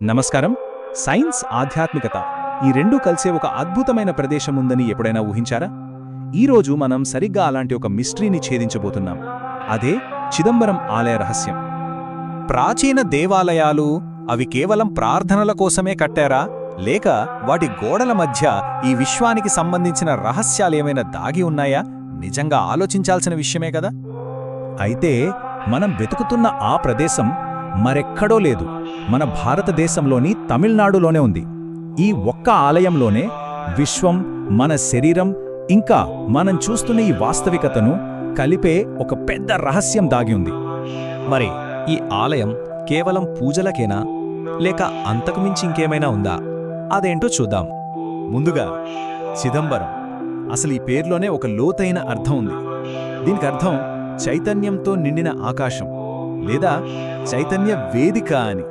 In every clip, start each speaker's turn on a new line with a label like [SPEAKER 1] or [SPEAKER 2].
[SPEAKER 1] నమస్కారం. సైన్స్, ఆధ్యాత్మికత ఈ రెండూ కలిసే ఒక అద్భుతమైన ప్రదేశం ఉందని ఎప్పుడైనా ఊహించారా? ఈరోజు మనం సరిగ్గా అలాంటి ఒక మిస్టరీని ఛేదించబోతున్నాం. అదే చిదంబరం ఆలయ రహస్యం. ప్రాచీన దేవాలయాలు అవి కేవలం ప్రార్థనల కోసమే కట్టారా, లేక వాటి గోడల మధ్య ఈ విశ్వానికి సంబంధించిన రహస్యాలేమైనా దాగి ఉన్నాయా? నిజంగా ఆలోచించాల్సిన విషయమే కదా. అయితే మనం వెతుకుతున్న ఆ ప్రదేశం మరెక్కడో లేదు, మన భారతదేశంలోని తమిళనాడులోనే ఉంది. ఈ ఒక్క ఆలయంలోనే విశ్వం, మన శరీరం, ఇంకా మనం చూస్తున్న ఈ వాస్తవికతను కలిపే ఒక పెద్ద రహస్యం దాగి ఉంది.
[SPEAKER 2] మరి ఈ ఆలయం కేవలం పూజలకేనా, లేక అంతకుమించి ఇంకేమైనా ఉందా? అదేంటో చూద్దాం.
[SPEAKER 1] ముందుగా చిదంబరం. అసలు ఈ పేర్లోనే ఒక లోతైన అర్థం ఉంది. దీనికి అర్థం చైతన్యంతో నిండిన ఆకాశం లేదా చైతన్య వేదిక అని.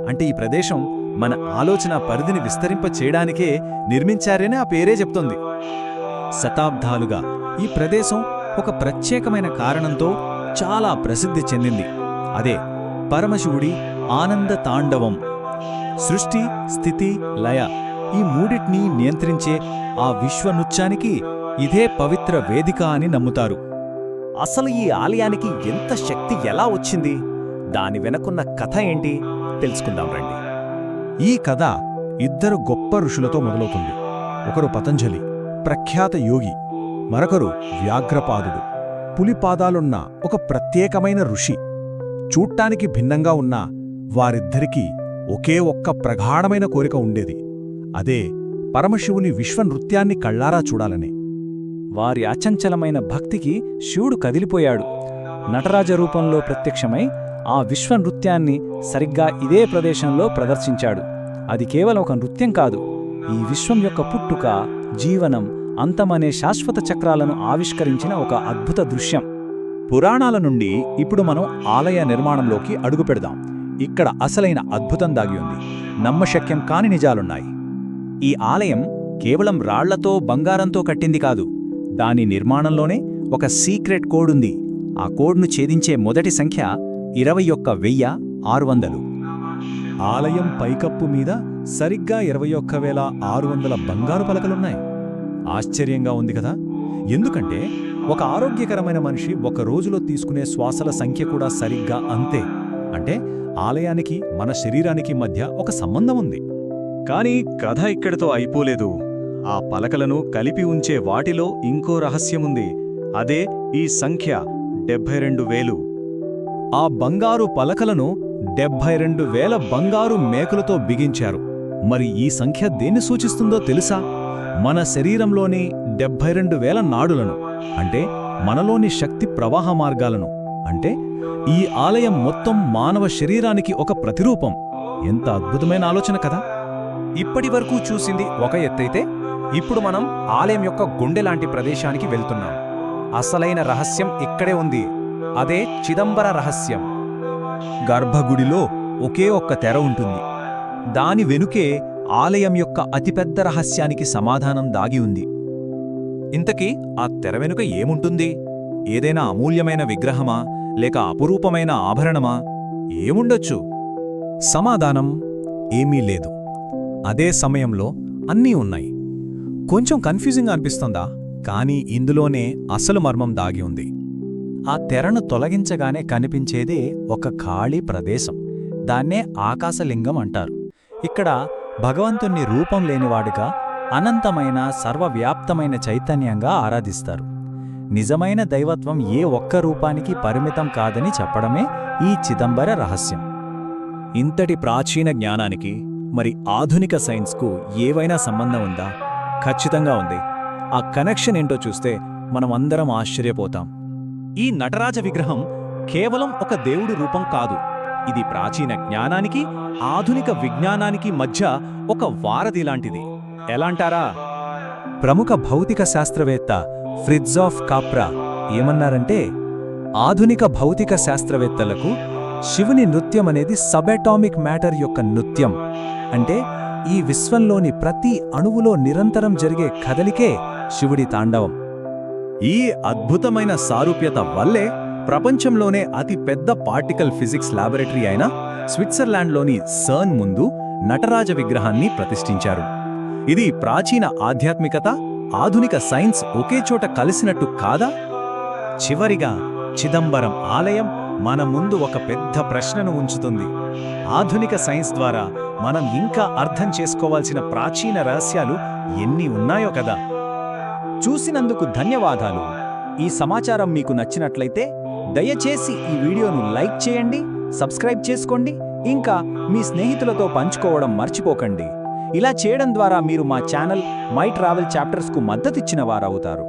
[SPEAKER 1] అంటే ఈ ప్రదేశం మన ఆలోచన పరిధిని విస్తరింప చేయడానికే నిర్మించారని ఆ పేరే చెప్తోంది. శతాబ్దాలుగా ఈ ప్రదేశం ఒక ప్రత్యేకమైన కారణంతో చాలా ప్రసిద్ధి చెందింది. అదే పరమశివుడి ఆనంద తాండవం. సృష్టి, స్థితి, లయ ఈ మూడిటిని నియంత్రించే ఆ విశ్వనృత్యానికి ఇదే పవిత్ర వేదిక అని నమ్ముతారు. అసలు ఈ ఆలయానికి ఎంత శక్తి ఎలా వచ్చింది, దాని వెనకున్న కథ ఏంటి తెలుసుకుందాం రండి. ఈ కథ ఇద్దరు గొప్ప ఋషులతో మొదలవుతుంది. ఒకరు పతంజలి, ప్రఖ్యాత యోగి. మరొకరు వ్యాఘ్రపాదుడు, పులిపాదాలున్న ఒక ప్రత్యేకమైన ఋషి. చూడ్డానికి భిన్నంగా ఉన్న వారిద్దరికీ ఒకే ఒక్క ప్రగాఢమైన కోరిక ఉండేది. అదే పరమశివుని విశ్వనృత్యాన్ని కళ్ళారా చూడాలని. వారి అచంచలమైన భక్తికి శివుడు కదిలిపోయాడు. నటరాజ రూపంలో ప్రత్యక్షమై ఆ విశ్వనృత్యాన్ని సరిగ్గా ఇదే ప్రదేశంలో ప్రదర్శించాడు. అది కేవలం ఒక నృత్యం కాదు, ఈ విశ్వం యొక్క పుట్టుక, జీవనం, అంతమనే శాశ్వత చక్రాలను ఆవిష్కరించిన ఒక అద్భుత దృశ్యం. పురాణాల నుండి ఇప్పుడు మనం ఆలయ నిర్మాణంలోకి అడుగుపెడదాం. ఇక్కడ అసలైన అద్భుతం దాగి ఉంది. నమ్మశక్యం కాని నిజాలున్నాయి. ఈ ఆలయం కేవలం రాళ్లతో, బంగారంతో కట్టింది కాదు. దాని నిర్మాణంలోనే ఒక సీక్రెట్ కోడ్ ఉంది. ఆ కోడ్ను ఛేదించే మొదటి సంఖ్య 21,600. ఆలయం పైకప్పు మీద సరిగ్గా 21,600 బంగారు పలకలున్నాయి. ఆశ్చర్యంగా ఉంది కదా. ఎందుకంటే ఒక ఆరోగ్యకరమైన మనిషి ఒక రోజులో తీసుకునే శ్వాసల సంఖ్య కూడా సరిగ్గా అంతే. అంటే ఆలయానికి, మన శరీరానికి మధ్య ఒక సంబంధం ఉంది. కానీ కథ ఇక్కడితో అయిపోలేదు. ఆ పలకలను కలిపి ఉంచే వాటిలో ఇంకో రహస్యముంది. అదే ఈ సంఖ్య 72,000. ఆ బంగారు పలకలను 72,000 బంగారు మేకులతో బిగించారు. మరి ఈ సంఖ్య దేన్ని సూచిస్తుందో తెలుసా? మన శరీరంలోని 72,000 నాడులను, అంటే మనలోని శక్తి ప్రవాహ మార్గాలను. అంటే ఈ ఆలయం మొత్తం మానవ శరీరానికి ఒక ప్రతిరూపం. ఎంత అద్భుతమైన ఆలోచన కదా. ఇప్పటివరకు చూసింది ఒక ఎత్తైతే, ఇప్పుడు మనం ఆలయం యొక్క గుండె లాంటి ప్రదేశానికి వెళ్తున్నాం. అసలైన రహస్యం ఇక్కడే ఉంది. అదే చిదంబర రహస్యం. గర్భగుడిలో ఒకే ఒక్క తెర ఉంటుంది. దాని వెనుకే ఆలయం యొక్క అతిపెద్ద రహస్యానికి సమాధానం దాగి ఉంది. ఇంతకీ ఆ తెర వెనుక ఏముంటుంది? ఏదైనా అమూల్యమైన విగ్రహమా, లేక అపురూపమైన ఆభరణమా? ఏముండొచ్చు? సమాధానం ఏమీ లేదు. అదే సమయంలో అన్నీ ఉన్నాయి. కొంచెం కన్ఫ్యూజింగ్ అనిపిస్తుందా? కానీ ఇందులోనే అసలు మర్మం దాగి ఉంది. ఆ తెరను తొలగించగానే కనిపించేదే ఒక ఖాళీ ప్రదేశం. దాన్నే ఆకాశలింగం అంటారు. ఇక్కడ భగవంతుణ్ణి రూపం లేనివాడిగా, అనంతమైన సర్వవ్యాప్తమైన చైతన్యంగా ఆరాధిస్తారు. నిజమైన దైవత్వం ఏ ఒక్క రూపానికి పరిమితం కాదని చెప్పడమే ఈ చిదంబర రహస్యం. ఇంతటి ప్రాచీన జ్ఞానానికి మరి ఆధునిక సైన్స్కు ఏవైనా సంబంధం ఉందా? ఖచ్చితంగా ఉంది. ఆ కనెక్షన్ ఏంటో చూస్తే మనమందరం ఆశ్చర్యపోతాం. ఈ నటరాజ విగ్రహం కేవలం ఒక దేవుడి రూపం కాదు. ఇది ప్రాచీన జ్ఞానానికి, ఆధునిక విజ్ఞానానికి మధ్య ఒక వారధి లాంటిది. ఎలాంటారా? ప్రముఖ భౌతిక శాస్త్రవేత్త ఫ్రిట్జాఫ్ కాప్రా ఏమన్నారంటే, ఆధునిక భౌతిక శాస్త్రవేత్తలకు శివుని నృత్యమనేది సబాటామిక్ మ్యాటర్ యొక్క నృత్యం. అంటే ఈ విశ్వంలోని ప్రతి అణువులో నిరంతరం జరిగే కదలికే శివుడి తాండవం. ఈ అద్భుతమైన సారూప్యత వల్లే ప్రపంచంలోనే అతి పెద్ద పార్టికల్ ఫిజిక్స్ ల్యాబొరేటరీ అయిన స్విట్జర్లాండ్లోని సర్న్ ముందు నటరాజ విగ్రహాన్ని ప్రతిష్ఠించారు. ఇది ప్రాచీన ఆధ్యాత్మికత, ఆధునిక సైన్స్ ఒకే చోట కలిసినట్టు కాదా? చివరిగా చిదంబరం ఆలయం మన ముందు ఒక పెద్ద ప్రశ్నను ఉంచుతుంది. ఆధునిక సైన్స్ ద్వారా మనం ఇంకా అర్థం చేసుకోవాల్సిన ప్రాచీన రహస్యాలు ఎన్ని ఉన్నాయో కదా. చూసినందుకు ధన్యవాదాలు. ఈ సమాచారం మీకు నచ్చినట్లయితే దయచేసి ఈ వీడియోను లైక్ చేయండి, సబ్స్క్రైబ్ చేసుకోండి, ఇంకా మీ స్నేహితులతో పంచుకోవడం మర్చిపోకండి. ఇలా చేయడం ద్వారా మీరు మా ఛానల్ మై ట్రావెల్ చాప్టర్స్కు మద్దతిచ్చిన వారవుతారు.